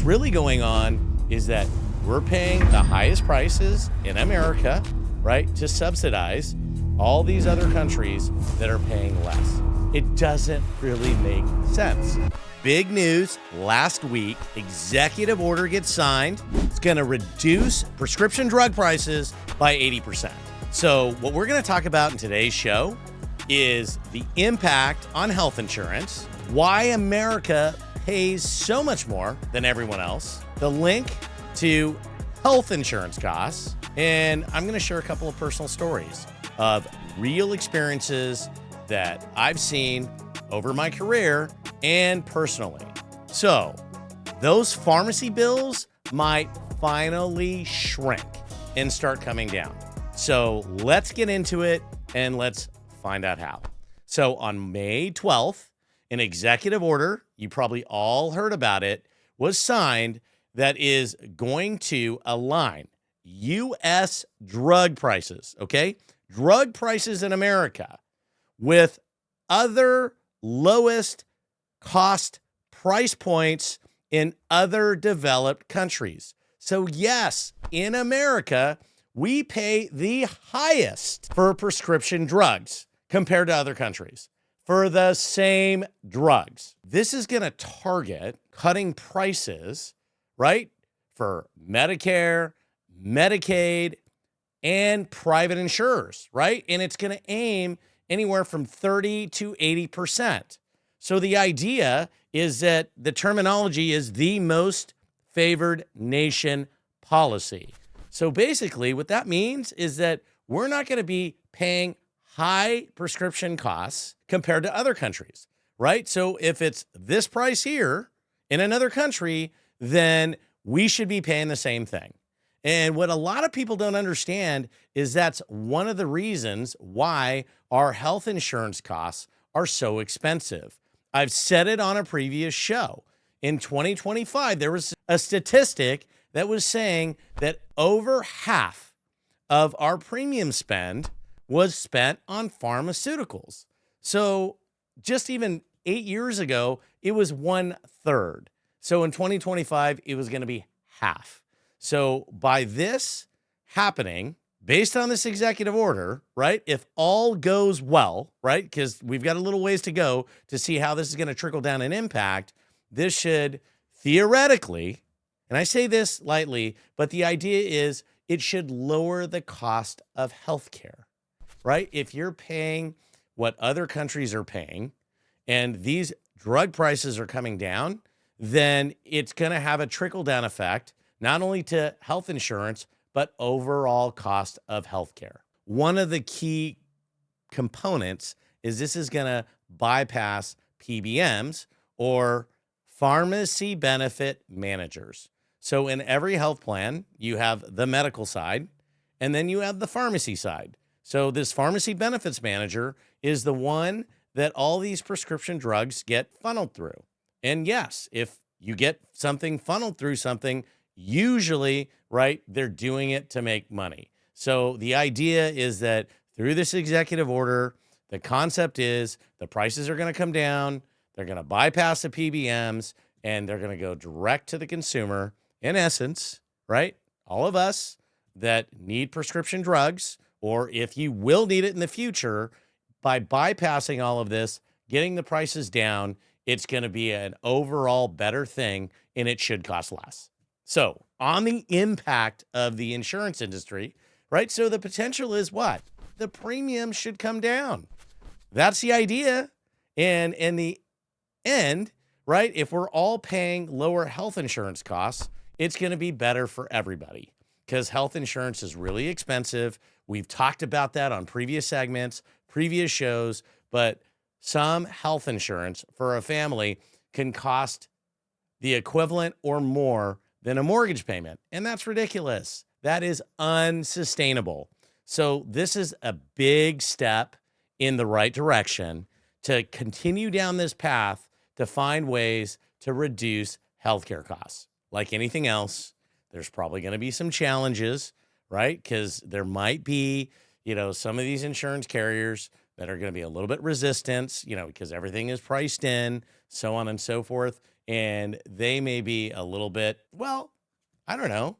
really going on is that we're paying the highest prices in America, right, to subsidize all these other countries that are paying less. It doesn't really make sense. Big news last week, executive order gets signed. It's going to reduce prescription drug prices by 80%. So what we're going to talk about in today's show is the impact on health insurance, why America pays so much more than everyone else, the link to health insurance costs, and I'm going to share a couple of personal stories of real experiences that I've seen over my career and personally. So those pharmacy bills might finally shrink and start coming down. So let's get into it and let's find out how. So on May 12th, an executive order, you probably all heard about it, was signed that is going to align U.S. drug prices, okay? Drug prices in America with other lowest cost price points in other developed countries. So yes, in America, we pay the highest for prescription drugs compared to other countries for the same drugs. This is going to target cutting prices, right, for Medicare, Medicaid, and private insurers, right? And it's going to aim anywhere from 30 to 80%. So the idea is that the terminology is the most favored nation policy. So basically what that means is that we're not going to be paying high prescription costs compared to other countries, right? So if it's this price here in another country, then we should be paying the same thing. And what a lot of people don't understand is that's one of the reasons why our health insurance costs are so expensive. I've said it on a previous show. In 2025, there was a statistic that was saying that over half of our premium spend was spent on pharmaceuticals. So just even 8 years ago, it was 1/3. So in 2025, it was going to be half. So by this happening, based on this executive order, right, if all goes well, right, because we've got a little ways to go to see how this is going to trickle down and impact, this should theoretically, and I say this lightly, but the idea is it should lower the cost of healthcare, right? If you're paying what other countries are paying and these drug prices are coming down, then it's going to have a trickle down effect, not only to health insurance, but overall cost of healthcare. One of the key components is this is going to bypass PBMs or pharmacy benefit managers. So in every health plan, you have the medical side, and then you have the pharmacy side. So this pharmacy benefits manager is the one that all these prescription drugs get funneled through. And yes, if you get something funneled through something, usually, right, they're doing it to make money. So the idea is that through this executive order, the concept is the prices are going to come down, they're going to bypass the PBMs, and they're going to go direct to the consumer. In essence, right, all of us that need prescription drugs, or if you will need it in the future, by bypassing all of this, getting the prices down, it's going to be an overall better thing, and it should cost less. So on the impact of the insurance industry, right? So the potential is what? The premium should come down. That's the idea. And in the end, right, if we're all paying lower health insurance costs, it's going to be better for everybody because health insurance is really expensive. We've talked about that on previous segments, previous shows, but some health insurance for a family can cost the equivalent or more than a mortgage payment. And that's ridiculous. That is unsustainable. So this is a big step in the right direction to continue down this path to find ways to reduce healthcare costs. Like anything else, there's probably going to be some challenges, right? Because there might be, some of these insurance carriers that are going to be a little bit resistant, because everything is priced in, so on and so forth. and they may be a little bit, well, I don't know.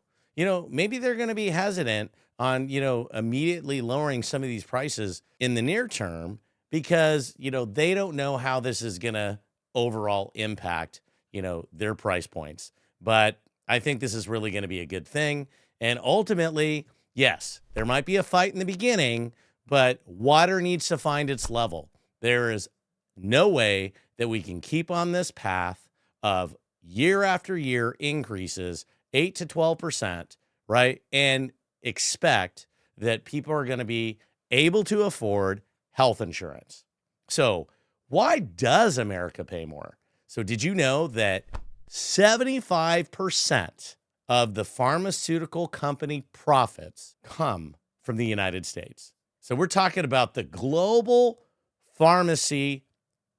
Maybe they're going to be hesitant on, immediately lowering some of these prices in the near term because, they don't know how this is going to overall impact, their price points. But I think this is really going to be a good thing. And ultimately, yes, there might be a fight in the beginning, but water needs to find its level. There is no way that we can keep on this path of year after year increases, 8 to 12%, right? And expect that people are going to be able to afford health insurance. So, why does America pay more? So, did you know that 75% of the pharmaceutical company profits come from the United States? So, we're talking about the global pharmacy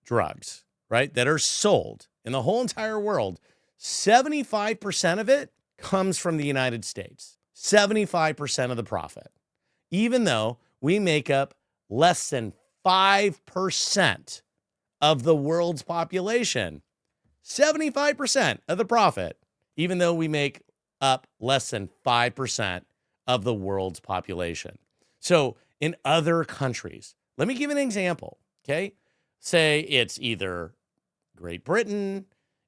drugs, right, that are sold in the whole entire world. 75% of it comes from the United States. 75% of the profit, even though we make up less than 5% of the world's population. 75% of the profit, even though we make up less than 5% of the world's population. So in other countries, let me give an example, okay? Say it's either Great Britain,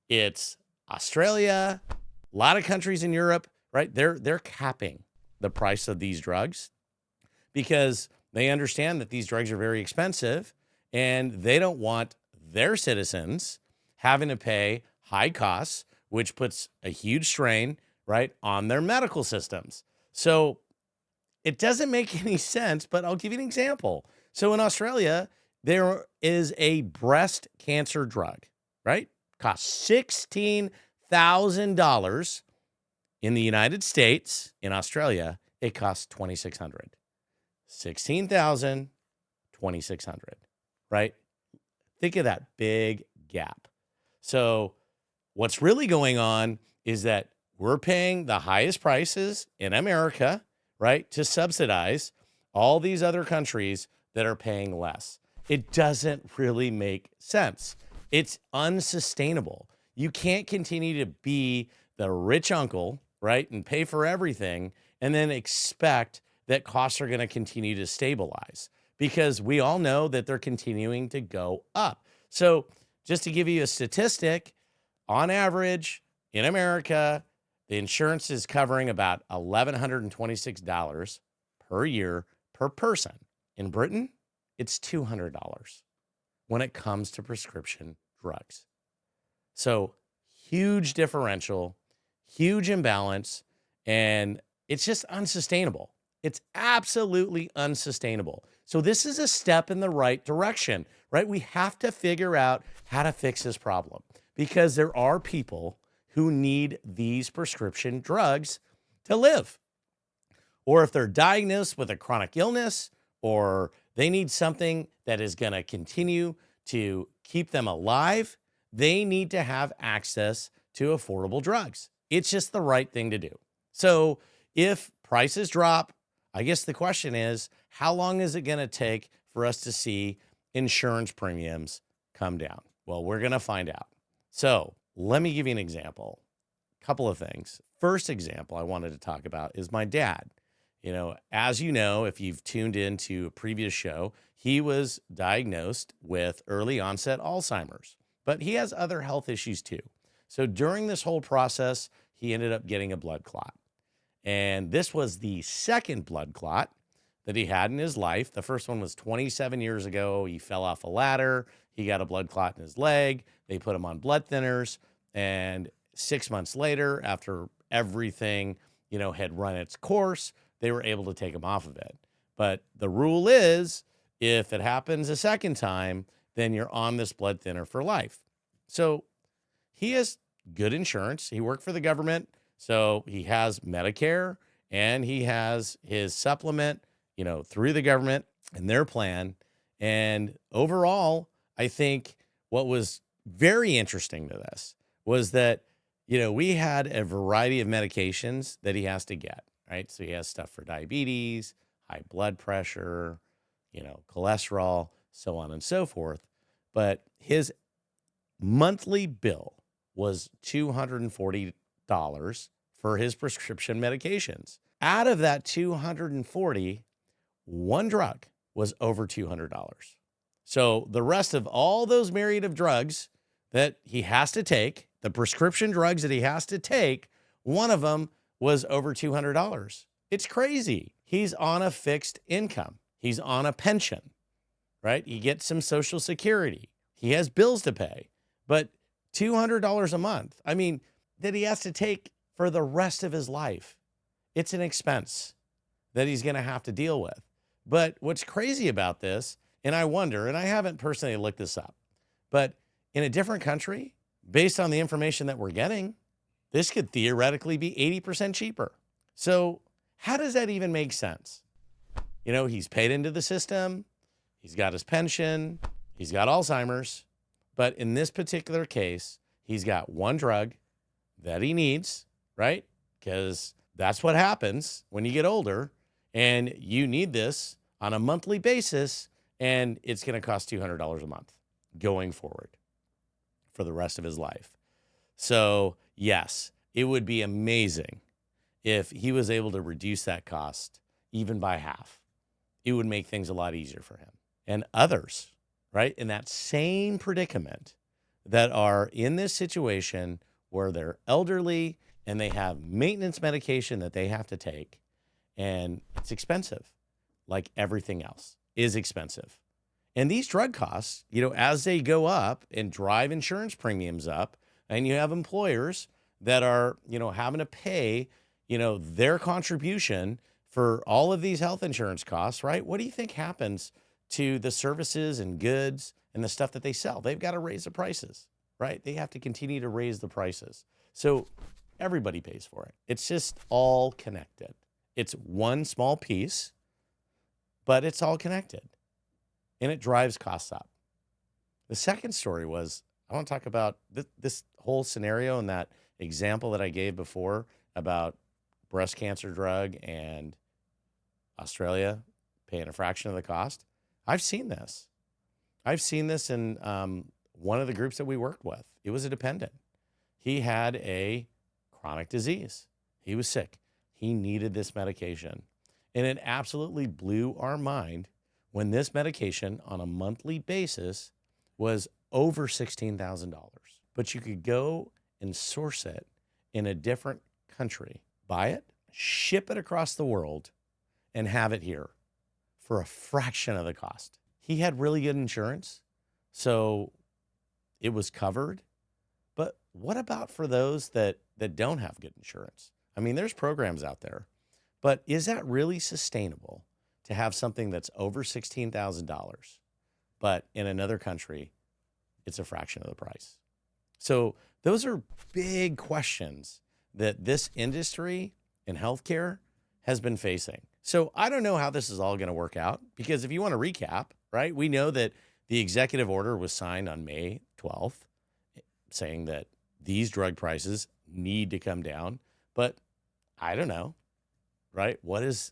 it's Australia, a lot of countries in Europe, right? They're capping the price of these drugs because they understand that these drugs are very expensive and they don't want their citizens having to pay high costs, which puts a huge strain, right, on their medical systems. So it doesn't make any sense, but I'll give you an example. So in Australia, there is a breast cancer drug, right? Costs $16,000. In the United States, in Australia, it costs $2,600. 16,000, 2,600, right? Think of that big gap. So what's really going on is that we're paying the highest prices in America, right, to subsidize all these other countries that are paying less. It doesn't really make sense. It's unsustainable. You can't continue to be the rich uncle, right, and pay for everything and then expect that costs are going to continue to stabilize because we all know that they're continuing to go up. So just to give you a statistic, on average in America, the insurance is covering about $1,126 per year per person. In Britain, it's $200 when it comes to prescription drugs. So huge differential, huge imbalance, and it's just unsustainable. It's absolutely unsustainable. So this is a step in the right direction, right? We have to figure out how to fix this problem because there are people who need these prescription drugs to live. Or if they're diagnosed with a chronic illness or they need something that is going to continue to keep them alive, they need to have access to affordable drugs. It's just the right thing to do. So if prices drop, I guess the question is, how long is it going to take for us to see insurance premiums come down? Well, we're going to find out. So let me give you an example. A couple of things. First example I wanted to talk about is my dad. As you know, if you've tuned into a previous show, he was diagnosed with early onset Alzheimer's, but he has other health issues too. So during this whole process, he ended up getting a blood clot. And this was the second blood clot that he had in his life. The first one was 27 years ago. He fell off a ladder. He got a blood clot in his leg. They put him on blood thinners. And 6 months later, after everything, had run its course, they were able to take him off of it. But the rule is, if it happens a second time, then you're on this blood thinner for life. So he has good insurance. He worked for the government. So he has Medicare and he has his supplement, through the government and their plan. And overall, I think what was very interesting to this was that, we had a variety of medications that he has to get, right? So he has stuff for diabetes, high blood pressure, cholesterol, so on and so forth. But his monthly bill was $240 for his prescription medications. Out of that 240, one drug was over $200. So the rest of all those myriad of drugs that he has to take, the prescription drugs that he has to take, one of them was over $200. It's crazy. He's on a fixed income. He's on a pension, right? He gets some Social Security. He has bills to pay, but $200 a month, I mean, that he has to take for the rest of his life. It's an expense that he's going to have to deal with. But what's crazy about this, and I wonder, and I haven't personally looked this up, but in a different country, based on the information that we're getting, this could theoretically be 80% cheaper. So how does that even make sense? You know, he's paid into the system. He's got his pension. He's got Alzheimer's. But in this particular case, he's got one drug that he needs, right? Because that's what happens when you get older and you need this on a monthly basis, and it's going to cost $200 a month going forward for the rest of his life. So yes, it would be amazing if he was able to reduce that cost even by half. It would make things a lot easier for him and others, right? In that same predicament that are in this situation where they're elderly and they have maintenance medication that they have to take, and it's expensive, like everything else is expensive. And these drug costs, you know, as they go up and drive insurance premiums up, and you have employers that are, you know, having to pay, you know, their contribution for all of these health insurance costs, right? What do you think happens to the services and goods and the stuff that they sell? They've got to raise the prices, right? They have to continue to raise the prices. So everybody pays for it. It's just all connected. It's one small piece, but it's all connected. And it drives costs up. The second story was, I want to talk about this whole scenario and that example that I gave before about breast cancer drug and Australia paying a fraction of the cost. I've seen this. I've seen this in one of the groups that we worked with. It was a dependent. He had a chronic disease. He was sick. He needed this medication. And it absolutely blew our mind when this medication on a monthly basis was over $16,000. But you could go and source it in a different country, buy it, ship it across the world, and have it here for a fraction of the cost. He had really good insurance, so it was covered. But what about for those that don't have good insurance? I mean, there's programs out there, but is that really sustainable to have something that's over $16,000, but in another country, it's a fraction of the price? So those are big questions that this industry in healthcare has been facing. So I don't know how this is all going to work out, because if you want to recap, right, we know that the executive order was signed on May 12th saying that these drug prices need to come down. But I don't know, right? What is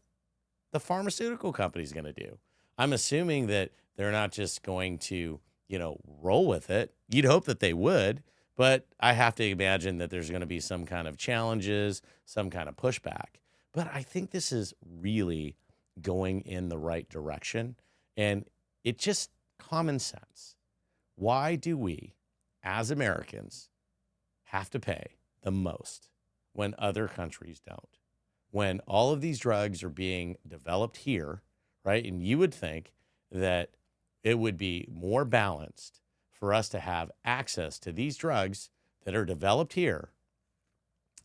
the pharmaceutical companies going to do? I'm assuming that they're not just going to, you know, roll with it. You'd hope that they would, but I have to imagine that there's going to be some kind of challenges, some kind of pushback. But I think this is really going in the right direction. And it's just common sense. Why do we, as Americans, have to pay the most when other countries don't? When all of these drugs are being developed here, right? And you would think that it would be more balanced for us to have access to these drugs that are developed here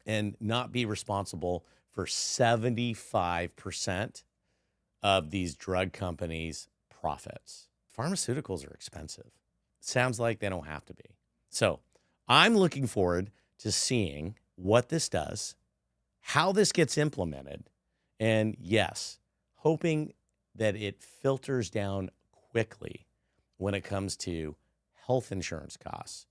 and not be responsible for 75% of these drug companies' profits. Pharmaceuticals are expensive. Sounds like they don't have to be. So I'm looking forward to seeing what this does, how this gets implemented, and yes, hoping that it filters down quickly when it comes to health insurance costs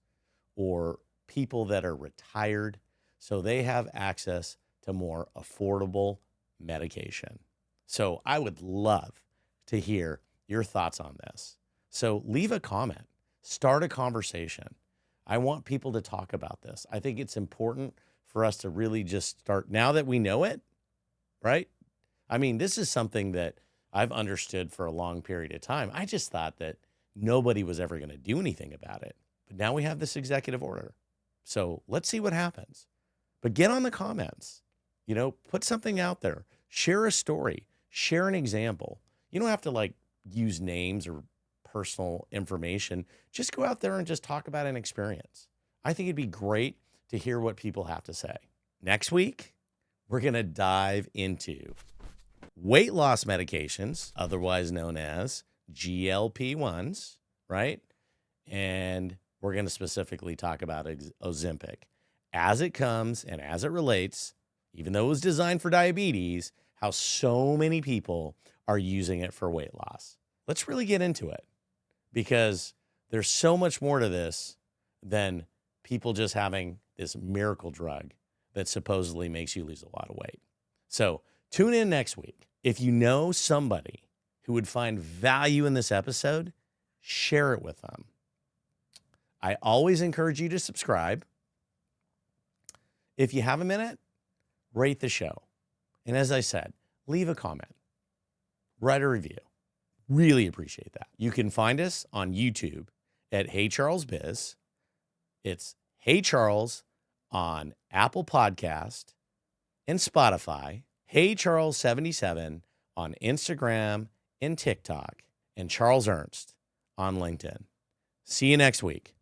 or people that are retired so they have access to more affordable medication. So I would love to hear your thoughts on this. So leave a comment, start a conversation. I want people to talk about this. I think it's important for us to really just start now that we know it, right? I mean, this is something that I've understood for a long period of time. I just thought that nobody was ever going to do anything about it. But now we have this executive order. So let's see what happens. But get on the comments, put something out there, share a story, share an example. You don't have to like use names or personal information. Just go out there and just talk about an experience. I think it'd be great to hear what people have to say. Next week, we're going to dive into weight loss medications, otherwise known as GLP-1s, right? And we're going to specifically talk about Ozempic as it comes and as it relates, even though it was designed for diabetes, how so many people are using it for weight loss. Let's really get into it because there's so much more to this than people just having this miracle drug that supposedly makes you lose a lot of weight. So tune in next week. If you know somebody who would find value in this episode, share it with them. I always encourage you to subscribe. If you have a minute, rate the show. And as I said, leave a comment, write a review. Really appreciate that. You can find us on YouTube at Hey Charles Biz. It's Hey Charles on Apple Podcast and Spotify. Hey Charles 77 on Instagram and TikTok. And Charles Ernst on LinkedIn. See you next week.